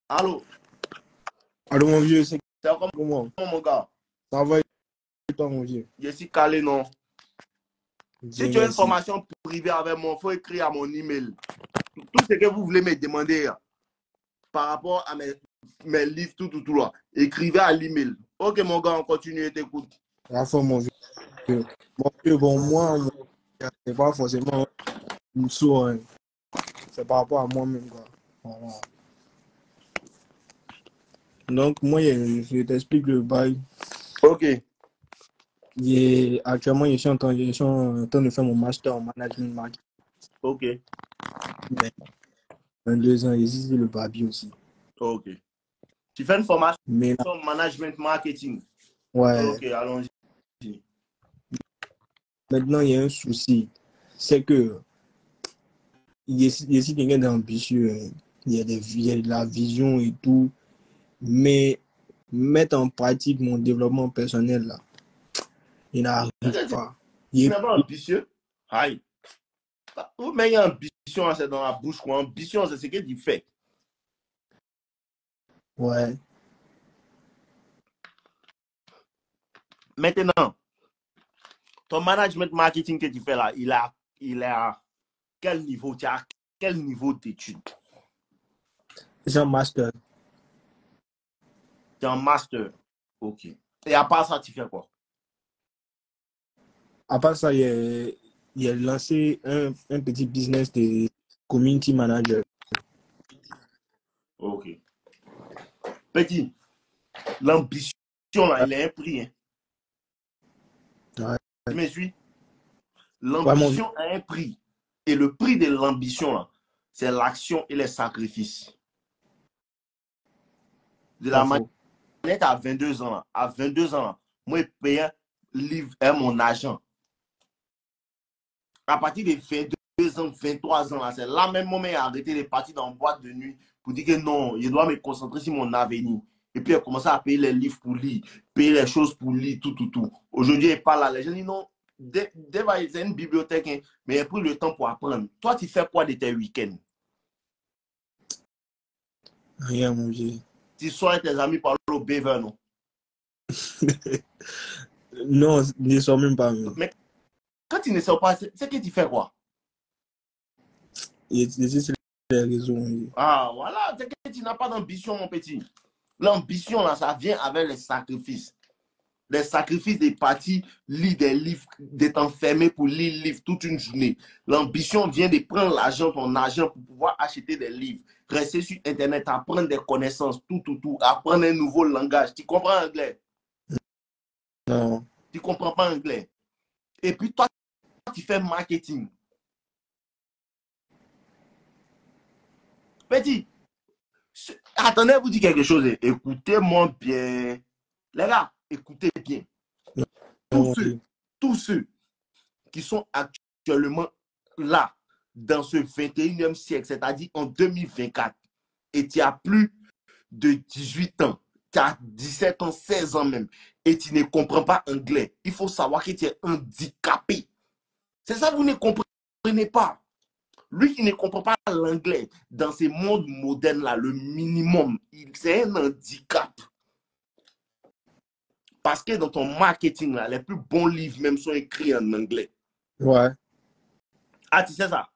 Allô, Allô, mon vieux, c'est c'est comment? comment mon gars? Ça va et toi, mon vieux? Je suis calé, non? Si Dieu tu as une merci. formation privée avec moi, il faut écrire à mon email. Tout ce que vous voulez me demander par rapport à mes livres, tout là. Écrivez à l'email. Ok, mon gars, on continue et t'écoute. La forme, mon vieux. Mon vieux, bon, moi, c'est pas forcément une sourd, hein. C'est par rapport à moi-même, quoi. Voilà. Donc, moi, je t'explique le bail. Ok, Actuellement, je suis en train de faire mon master en management marketing. ok, Mais 22 ans, ici, c'est le barbier aussi. ok. Tu fais une formation Mais là, management marketing. ouais, Ok, allons-y. maintenant, il y a un souci. C'est que, il y a quelqu'un d'ambitieux, hein. Il y a de la vision et tout. Mais mettre en pratique mon développement personnel, là, il n'arrive pas. Tu Il n'es pas ambitieux? Aïe. Mais il y a ambition, c'est dans la bouche, quoi. Ambition, c'est ce que tu fais. ouais. Maintenant, ton management marketing que tu fais là, il est à quel niveau? Tu as quel niveau d'études? C'est un master. Tu es en master. Ok. Et à part ça, tu fais quoi? À part ça, il a lancé un petit business de community manager. Ok. Petit, l'ambition là, Ouais, il est un prix. Hein. ouais. Tu me suis? Ouais, mon vieux. L'ambition a un prix. Et le prix de l'ambition là, c'est l'action et les sacrifices. De la Pas manière faux. à 22 ans là, à 22 ans là, moi, je paye livre à mon agent. À partir de 22 ans, 23 ans, là, c'est là même moment il a arrêté de partir dans une boîte de nuit pour dire que non, je dois me concentrer sur mon avenir. Et puis, il a commencé à payer les livres pour lire, payer les choses pour lire, tout. Aujourd'hui, il parle là, les gens disent non, c'est une bibliothèque, hein, mais il a pris le temps pour apprendre. Toi, tu fais quoi de tes week-ends? Rien, mon vieux. Tu sors avec tes amis parler au beaver, non? Non, ne sors même pas, même. Mais quand tu ne sors pas, c'est que tu fais quoi? C'est les réseaux, mon vieux. Ah, voilà, c'est que tu n'as pas d'ambition, mon petit. L'ambition, là, ça vient avec les sacrifices. Les sacrifices des parties, lire des livres, d'être enfermé pour lire des livres toute une journée. L'ambition vient de prendre l'argent, ton argent pour pouvoir acheter des livres, rester sur Internet, apprendre des connaissances, tout, apprendre un nouveau langage. Tu comprends anglais? Non. Tu comprends pas anglais? Et puis toi, tu fais marketing. Petit, attendez, vous dire quelque chose. Écoutez-moi bien. Les gars, écoutez bien. Non, Tous mon ceux, vieux. tous ceux qui sont actuellement là, dans ce 21e siècle, c'est-à-dire en 2024, et tu as plus de 18 ans, tu as 17 ans, 16 ans même, et tu ne comprends pas anglais, il faut savoir que tu es handicapé. C'est ça que vous ne comprenez pas. Lui qui ne comprend pas l'anglais dans ces mondes modernes-là, le minimum, c'est un handicap. Parce que dans ton marketing, là, les plus bons livres même sont écrits en anglais. Ouais. Ah, tu sais ça?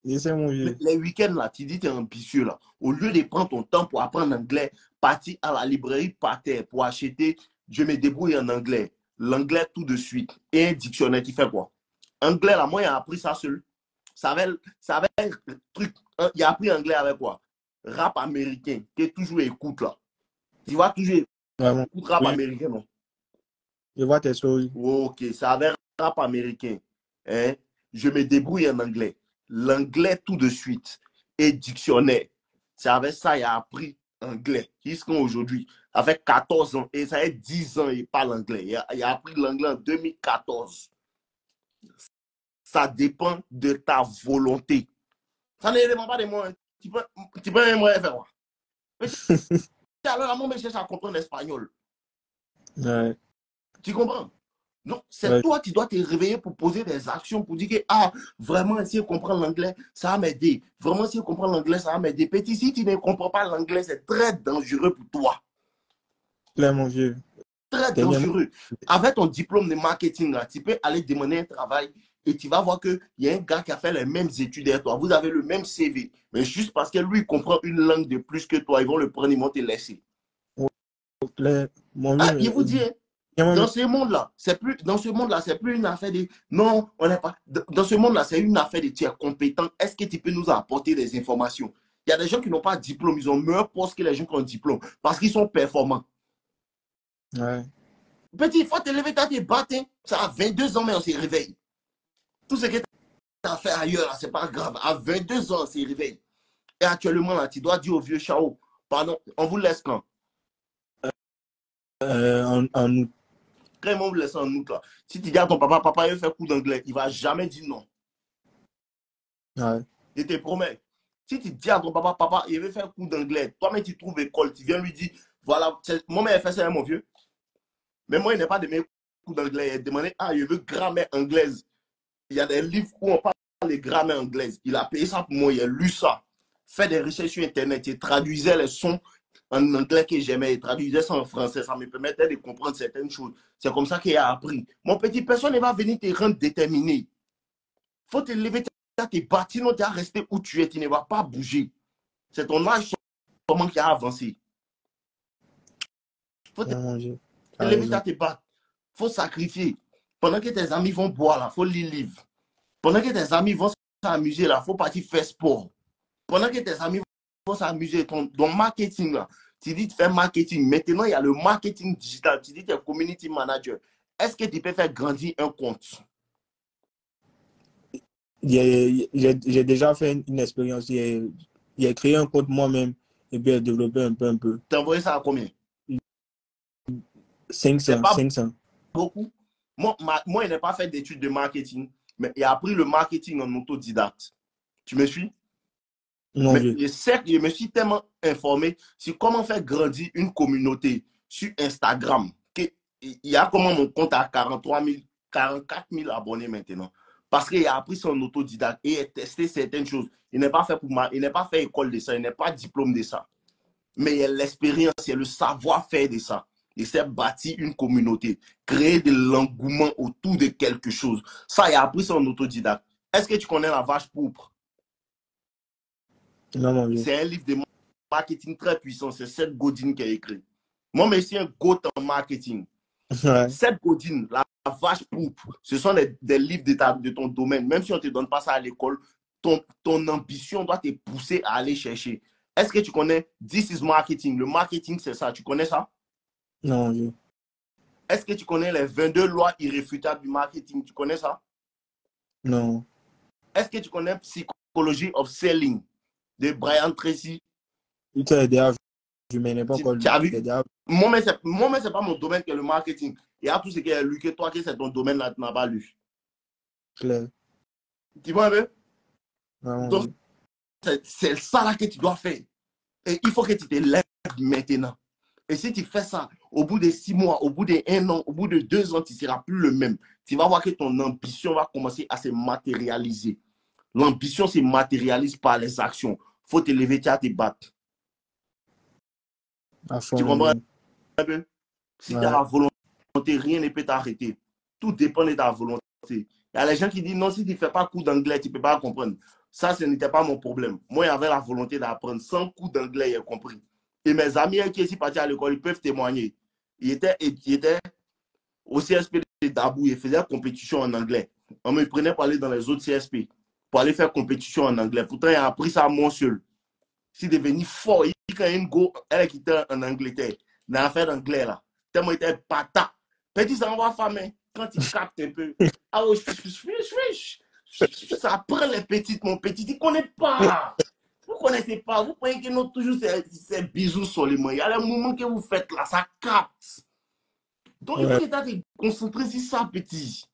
J'essaie, mon vieux. Les week-ends, là, tu dis que tu es ambitieux, là. Au lieu de prendre ton temps pour apprendre l'anglais, partir à la librairie par terre pour acheter, je me débrouille en anglais. L'anglais tout de suite. Et un dictionnaire, tu fais quoi? Anglais, là, moi, j'ai appris ça seul. Ça avait un truc. Il a appris anglais avec quoi? Rap américain, que toujours écoute, là. Tu vois, toujours Ouais, écoute rap oui, américain, non? je vois tes stories. Ok, ça avait rap américain. Hein? Je me débrouille en anglais. L'anglais tout de suite. Et dictionnaire. C'est avec ça qu'il a appris anglais. Jusqu'à aujourd'hui. Avec 14 ans. Et ça fait 10 ans il parle anglais. Il a appris l'anglais en 2014. Ça dépend de ta volonté. Ça ne dépend pas de moi. Hein. Tu peux même faire quoi? Alors, moi, je cherche à comprendre l'espagnol. Ouais. Tu comprends? Donc, c'est Ouais. toi qui dois te réveiller pour poser des actions, pour dire que, ah, vraiment, essayer de comprendre l'anglais, ça va m'aider. Vraiment, essayer de comprendre l'anglais, ça va m'aider. Petit, si tu ne comprends pas l'anglais, c'est très dangereux pour toi. Claire, mon vieux. Très Dernièrement, dangereux. Avec ton diplôme de marketing, là, tu peux aller demander un travail et tu vas voir qu'il y a un gars qui a fait les mêmes études que toi. Vous avez le même CV. Mais juste parce que lui, il comprend une langue de plus que toi, ils vont le prendre, ils vont te laisser. Claire, mon Ah, vieux, il vous dit, hein, dernièrement, dans ce monde-là, c'est plus une affaire de non, on n'est pas. Dans ce monde-là, c'est une affaire de tu es compétent. Est-ce que tu peux nous apporter des informations? Il y a des gens qui n'ont pas de diplôme, ils ont meilleur poste que les gens qui ont un diplôme parce qu'ils sont performants. ouais. Petit, il faut te lever, tu te battre. Ça a 22 ans, mais on s'est réveillé. Tout ce que tu as fait ailleurs, ce n'est pas grave. À 22 ans, on s'est réveillé. Et actuellement, là, tu dois dire au vieux Chao, pardon, on vous laisse quand? En août. Quand on vous laisse en août, là. Si tu dis à ton papa, papa, il fait cours d'anglais, il ne va jamais dire non. Ouais. Je te promets. Si tu dis à ton papa, papa, il veut faire cours d'anglais, toi-même tu trouves école, tu viens lui dire, voilà, mon mère fait ça, mon vieux. Mais moi, il n'est pas de mes cours d'anglais. Il a demandé, ah, il veut grammaire anglaise. Il y a des livres où on parle de grammaire anglaise. Il a payé ça pour moi, il a lu ça. Fait des recherches sur Internet, il traduisait les sons en anglais que j'aimais, il traduisait ça en français. Ça me permettait de comprendre certaines choses. C'est comme ça qu'il a appris. Mon petit, personne ne va venir te rendre déterminé. Il faut te lever, te battre, sinon tu vas rester où tu es, tu ne vas pas bouger. C'est ton âge seulement qui a avancé. Il faut te Mon vieux. T'as lever, raison. te battre. Il faut sacrifier. Pendant que tes amis vont boire, il faut lire livre. Pendant que tes amis vont s'amuser, il faut partir faire sport. Pendant que tes amis vont s'amuser, ton marketing, là, tu dis de faire marketing. Maintenant, il y a le marketing digital. Tu dis que tu es community manager. Est-ce que tu peux faire grandir un compte? J'ai déjà fait une expérience. J'ai créé un compte moi-même et puis j'ai développé un peu. Tu as envoyé ça à combien? 500, C'est pas 500. beaucoup. Moi, il n'a pas fait d'études de marketing, mais il a appris le marketing en autodidacte. Tu me suis? Mon Mais vieux. je me suis tellement informé sur comment faire grandir une communauté sur Instagram. Il y a comment mon compte a 43 000, 44 000 abonnés maintenant. Parce qu'il a appris son autodidacte et il a testé certaines choses. Il n'est pas fait il n'est pas fait école de ça, il n'est pas diplôme de ça. Mais il a l'expérience, il a le savoir-faire de ça. Il s'est bâti une communauté, créer de l'engouement autour de quelque chose. Ça, il a appris son autodidacte. Est-ce que tu connais la vache pourpre? Non, mon vieux. C'est un livre de marketing très puissant. C'est Seth Godin qui a écrit. Moi, je suis un goat en marketing. Ouais. Seth Godin, la vache pourpre, ce sont des livres de ton domaine. Même si on ne te donne pas ça à l'école, ton ambition doit te pousser à aller chercher. Est-ce que tu connais This is Marketing? Le marketing, c'est ça. Tu connais ça? Non, mon vieux. Est-ce que tu connais les 22 lois irréfutables du marketing? Tu connais ça? Non. Est-ce que tu connais Psychology of Selling de Brian Tracy? Tu as déjà vu, mais il n'est pas encore Tu lu. as vu? Moi, ce n'est pas mon domaine que le marketing. Il y a tout ce qui est lu que toi, que c'est ton domaine là, tu n'as pas lu. Clair. Tu vois un peu? Non, mon Donc, vieux. c'est ça là que tu dois faire. Et il faut que tu te lèves maintenant. Et si tu fais ça, au bout de 6 mois, au bout d'1 an, au bout de 2 ans, tu ne seras plus le même. Tu vas voir que ton ambition va commencer à se matérialiser. L'ambition se matérialise par les actions. Il faut te lever, tu vas te battre. À fond, Tu mon comprends vieux. un peu? Si tu as Ouais. la volonté, rien ne peut t'arrêter. Tout dépend de ta volonté. Il y a les gens qui disent non, si tu ne fais pas cours d'anglais, tu ne peux pas comprendre. Ça, ce n'était pas mon problème. Moi, j'avais la volonté d'apprendre. Sans cours d'anglais, j'ai compris. Et mes amis qui sont partis à l'école, ils peuvent témoigner. Ils étaient au CSP de Dabou, ils faisaient compétition en anglais. On me prenait pour aller dans les autres CSP, pour aller faire compétition en anglais. Pourtant, il a appris ça à mon seul. C'est devenu fort. Il quand une go, elle qui était en Angleterre, dans l'affaire d'anglais là. Tellement il était patate. Petit, ça envoie femme, quand il capte un peu. Ah, oh, ça prend les petites, mon petit. Il ne connaît pas. Vous ne connaissez pas. Vous croyez que nous toujours ces bisous sur les mains. Il y a les moments que vous faites là, ça capte. Donc, il faut Ouais. que tu te concentres sur ça, petit.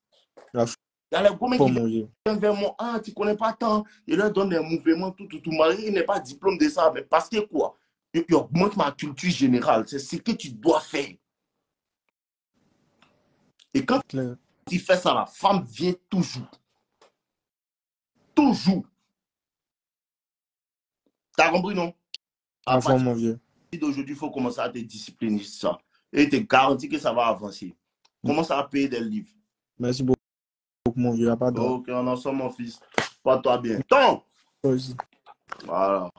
À Il y a les gommes fond, qui mon vieux. viennent vers moi. Ah, tu ne connais pas tant. Il leur donne des mouvements, tout. Malgré qu'il n'est pas diplôme de ça. Mais parce que quoi? Il augmente ma culture générale. C'est ce que tu dois faire. Et quand Clair. il fait ça, la femme vient toujours. Toujours. T'as compris, non? À À fond, partir mon vieux. d'aujourd'hui, il faut commencer à te discipliner sur ça. Et te garantir que ça va avancer. Commence à payer des livres. Merci beaucoup, mon vieux. Pas de Ok, on en sort, mon fils. Porte-toi bien. Tom! aussi. Voilà.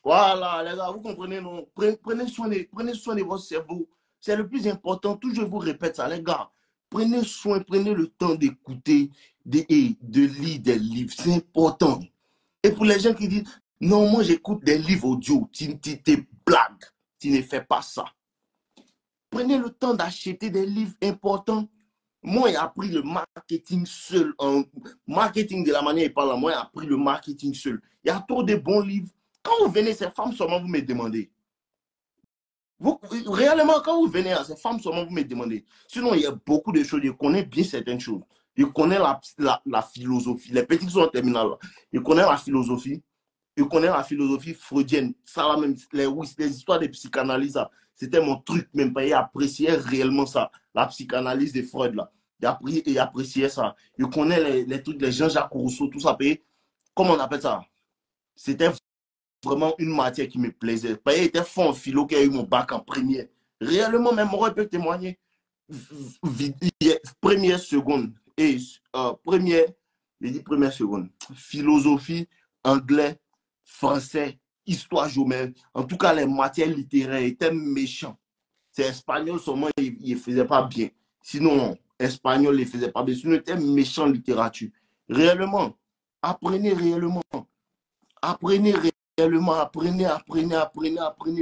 Voilà, les gars, vous comprenez, non? Prenez soin de votre cerveau. C'est le plus important. Toujours, je vous répète ça, les gars. Prenez soin, prenez le temps d'écouter et de lire des livres. C'est important. Et pour les gens qui disent, non, moi, j'écoute des livres audio. Tu t'es blague. Tu ne fais pas ça. Prenez le temps d'acheter des livres importants. Moi, j'ai appris le marketing seul. Marketing de la manière il parle, moi, j'ai appris le marketing seul. Il y a trop de bons livres. Quand vous venez, ces femmes seulement, vous me demandez. Réellement, quand vous venez à ces femmes seulement, vous me demandez. Sinon, il y a beaucoup de choses. Je connais bien certaines choses. Je connais la philosophie. Les petits qui sont en terminale, je connais la philosophie. Je connais la philosophie freudienne. Ça, là, même, les histoires de psychanalyse, c'était mon truc, même pas. J'appréciais réellement ça. La psychanalyse de Freud, là. J'appréciais ça. Je connais les trucs, les Jean-Jacques Rousseau, tout ça. Comment on appelle ça? C'était vraiment une matière qui me plaisait. Il était fort en philo qui a eu mon bac en première. Réellement, même, on peut témoigner. Première seconde. Et première, je dis première seconde. Philosophie, anglais, français, histoire géométrique. En tout cas, les matières littéraires étaient méchants. C'est espagnol seulement, il ne faisait pas bien. Sinon, espagnol, il ne faisait pas bien. Sinon, il était méchant en littérature. Réellement, apprenez réellement. Apprenez réellement, apprenez,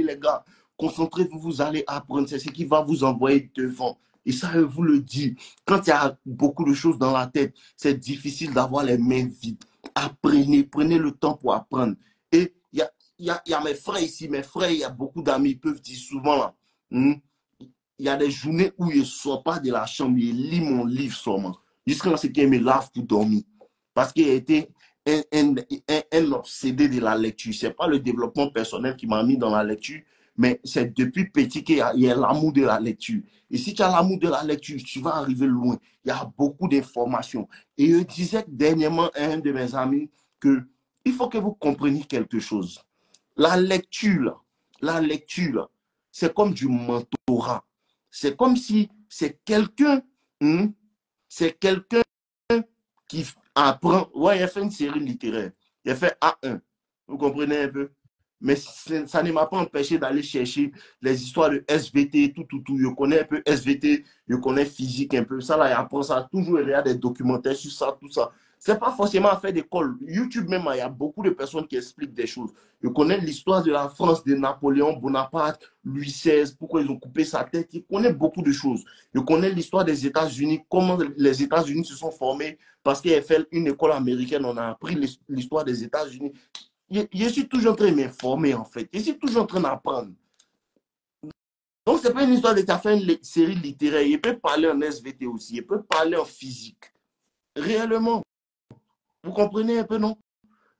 les gars. Concentrez-vous, vous allez apprendre. C'est ce qui va vous envoyer devant. Et ça, je vous le dis. Quand il y a beaucoup de choses dans la tête, c'est difficile d'avoir les mains vides. Apprenez, prenez le temps pour apprendre. Et il y a mes frères ici, mes frères, il y a beaucoup d'amis, ils peuvent dire souvent, là, il y a des journées où je ne sors pas de la chambre, je lis mon livre seulement. Jusqu'à ce qu'il me lave pour dormir. Parce qu'il a été un obsédé de la lecture. Ce n'est pas le développement personnel qui m'a mis dans la lecture, mais c'est depuis petit qu'il y a l'amour de la lecture. Et si tu as l'amour de la lecture, tu vas arriver loin. Il y a beaucoup d'informations. Et je disais dernièrement à un de mes amis qu'il faut que vous compreniez quelque chose. La lecture, c'est comme du mentorat. C'est comme si c'est quelqu'un qui apprend. Ouais, il a fait une série littéraire. Il a fait A1. Vous comprenez un peu? Mais ça ne m'a pas empêché d'aller chercher les histoires de SVT, tout. Je connais un peu SVT, je connais physique un peu. Ça, là, il apprend ça. Toujours, il y a des documentaires sur ça, tout ça. Ce n'est pas forcément à faire d'école. YouTube même, il y a beaucoup de personnes qui expliquent des choses. Je connais l'histoire de la France, de Napoléon Bonaparte, Louis XVI, pourquoi ils ont coupé sa tête. Je connais beaucoup de choses. Je connais l'histoire des États-Unis, comment les États-Unis se sont formés parce qu'il a fait une école américaine. On a appris l'histoire des États-Unis. Je suis toujours en train de m'informer, en fait. Je suis toujours en train d'apprendre. Donc, ce n'est pas une histoire de faire une série littéraire. Il peut parler en SVT aussi. Il peut parler en physique. Réellement. Vous comprenez un peu, non?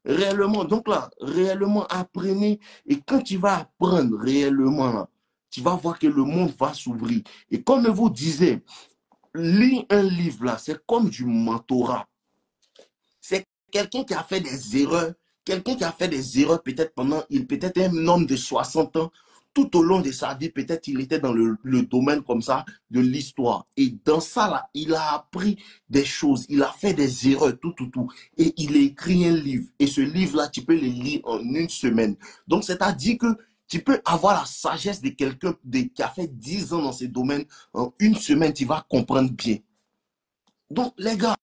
Réellement. Donc là, réellement, apprenez. Et quand tu vas apprendre réellement, là, tu vas voir que le monde va s'ouvrir. Et comme je vous disais, lire un livre, là, c'est comme du mentorat. C'est quelqu'un qui a fait des erreurs. Quelqu'un qui a fait des erreurs peut-être peut-être un homme de 60 ans, tout au long de sa vie, peut-être il était dans le domaine comme ça de l'histoire. Et dans ça, là, il a appris des choses, il a fait des erreurs, tout. Et il a écrit un livre. Et ce livre-là, tu peux le lire en une semaine. Donc, c'est-à-dire que tu peux avoir la sagesse de quelqu'un qui a fait 10 ans dans ce domaine. En une semaine, tu vas comprendre bien. Donc, les gars,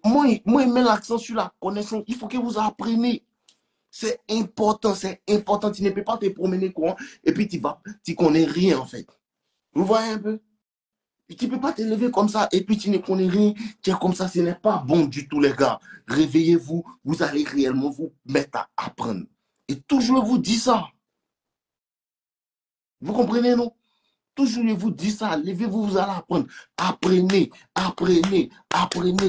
moi, je mets l'accent sur la connaissance. Il faut que vous appreniez. C'est important, c'est important. Tu ne peux pas te promener courant et puis tu connais rien en fait. Vous voyez un peu? Tu ne peux pas te lever comme ça et puis tu ne connais rien. Tu es comme ça, ce n'est pas bon du tout les gars. Réveillez-vous, vous allez réellement vous mettre à apprendre. Et toujours vous dis ça. Vous comprenez non? Toujours je vous dis ça, levez-vous, vous allez apprendre. Apprenez.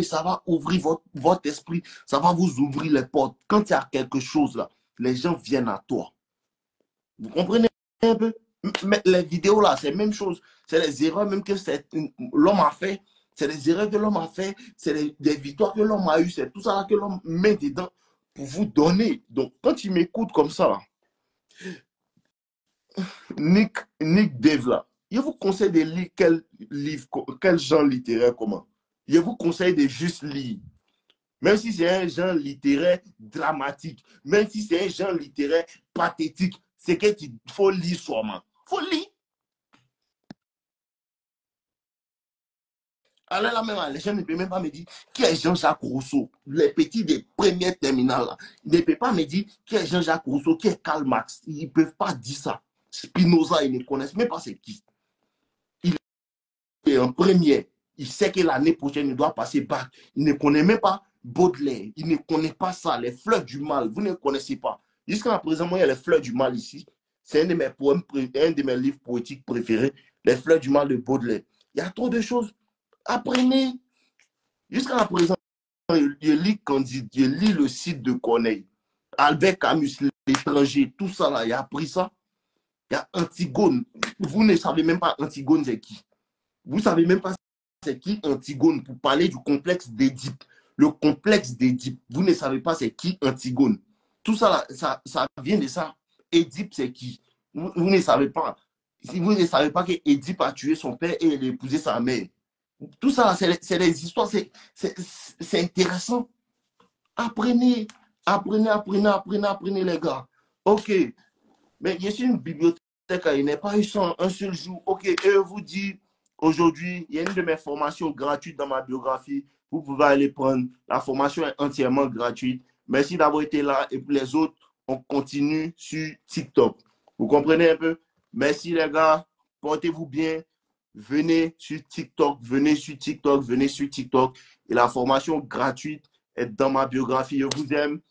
Ça va ouvrir votre esprit, ça va vous ouvrir les portes. Quand il y a quelque chose là, les gens viennent à toi. Vous comprenez un peu? Mais les vidéos là, c'est la même chose. C'est les erreurs même que l'homme a fait. C'est les erreurs que l'homme a fait. C'est des victoires que l'homme a eues. C'est tout ça là que l'homme met dedans pour vous donner. Donc, quand tu m'écoutes comme ça, là, Nick Dave là, je vous conseille de lire quel livre, quel genre littéraire, comment. Je vous conseille de juste lire. Même si c'est un genre littéraire dramatique, même si c'est un genre littéraire pathétique, c'est qu'il faut lire soi-même. Il faut lire. Alors là, même, les gens ne peuvent même pas me dire qui est Jean-Jacques Rousseau. Les petits des premières terminales, là, ils ne peuvent pas me dire qui est Jean-Jacques Rousseau, qui est Karl Marx. Ils ne peuvent pas dire ça. Spinoza, ils ne connaissent même pas c'est qui. Il est en première. Il sait que l'année prochaine, il doit passer bac. Il ne connaît même pas Baudelaire. Il ne connaît pas ça. Les fleurs du mal, vous ne connaissez pas. Jusqu'à présent, moi, il y a les fleurs du mal ici. C'est un de mes poèmes, un de mes livres poétiques préférés. Les fleurs du mal de Baudelaire. Il y a trop de choses. Apprenez. Jusqu'à présent, je lis Candide, je lis le site de Corneille. Albert Camus, l'étranger, tout ça là, il a appris ça. Il y a Antigone. Vous ne savez même pas Antigone, c'est qui. Vous ne savez même pas c'est qui Antigone pour parler du complexe d'Édipe. Le complexe d'Édipe. Vous ne savez pas c'est qui Antigone. Tout ça, là, ça vient de ça. Édipe, c'est qui. Vous ne savez pas. Si vous ne savez pas qu'Édipe a tué son père et il a épousé sa mère. Tout ça, c'est des histoires, c'est intéressant. Apprenez, apprenez, les gars. Ok, mais je suis une bibliothèque, il n'est pas eu ça un seul jour. Ok, et je vous dis, aujourd'hui, il y a une de mes formations gratuites dans ma biographie. Vous pouvez aller prendre. La formation est entièrement gratuite. Merci d'avoir été là. Et pour les autres, on continue sur TikTok. Vous comprenez un peu? Merci les gars. Portez-vous bien. Venez sur TikTok, venez sur TikTok, venez sur TikTok. Et la formation gratuite est dans ma biographie. Je vous aime.